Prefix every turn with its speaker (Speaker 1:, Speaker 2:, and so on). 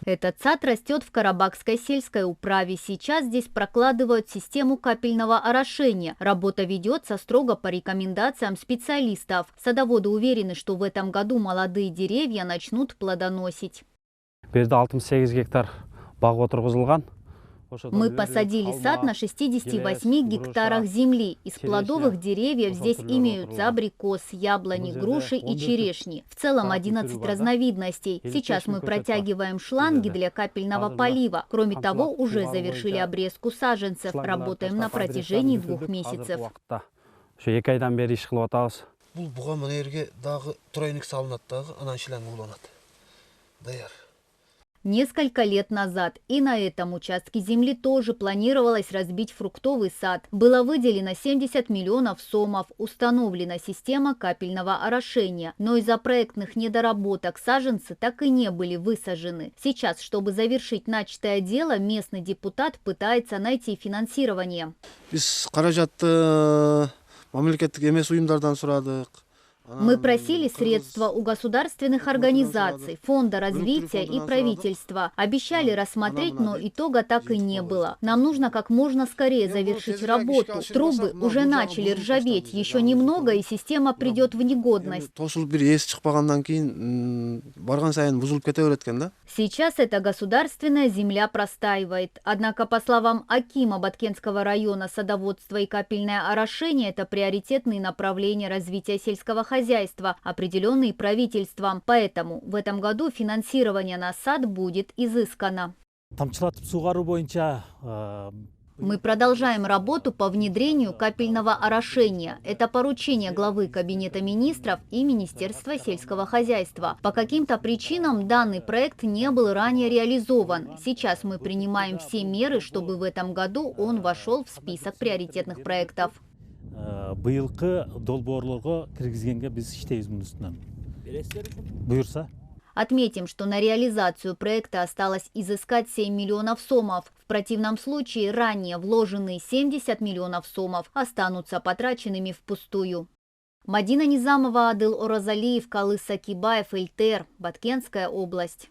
Speaker 1: Этот сад растет в Карабахской сельской управе. Сейчас здесь прокладывают систему капельного орошения. Работа ведется строго по рекомендациям специалистов. Садоводы уверены, что в этом году молодые деревья начнут плодоносить.
Speaker 2: Берде 68 гектар бақ отырғызылған.
Speaker 1: Мы посадили сад на 68 гектарах земли. Из плодовых деревьев здесь имеются абрикос, яблони, груши и черешни. В целом 11 разновидностей. Сейчас мы протягиваем шланги для капельного полива. Кроме того, уже завершили обрезку саженцев. Работаем на протяжении 2 месяцев. Несколько лет назад и на этом участке земли тоже планировалось разбить фруктовый сад. Было выделено 70 миллионов сомов, установлена система капельного орошения. Но из-за проектных недоработок саженцы так и не были высажены. Сейчас, чтобы завершить начатое дело, местный депутат пытается найти финансирование. Мы просили средства у государственных организаций, Фонда развития и правительства. Обещали рассмотреть, но итога так и не было. Нам нужно как можно скорее завершить работу. Трубы уже начали ржаветь, еще немного и система придет в негодность. Сейчас эта государственная земля простаивает. Однако, по словам акима Баткенского района, садоводство и капельное орошение – это приоритетные направления развития сельского хозяйства, определенные правительством. Поэтому в этом году финансирование на сад будет изыскано. Мы продолжаем работу по внедрению капельного орошения. Это поручение главы Кабинета министров и Министерства сельского хозяйства. По каким-то причинам данный проект не был ранее реализован. Сейчас мы принимаем все меры, чтобы в этом году он вошел в список приоритетных проектов. Отметим, что на реализацию проекта осталось изыскать 7 миллионов сомов. В противном случае ранее вложенные 70 миллионов сомов останутся потраченными впустую. Мадина Низамова, Адыл Оразалиев, Калыс Сакибаев, Эльтер, Баткенская область.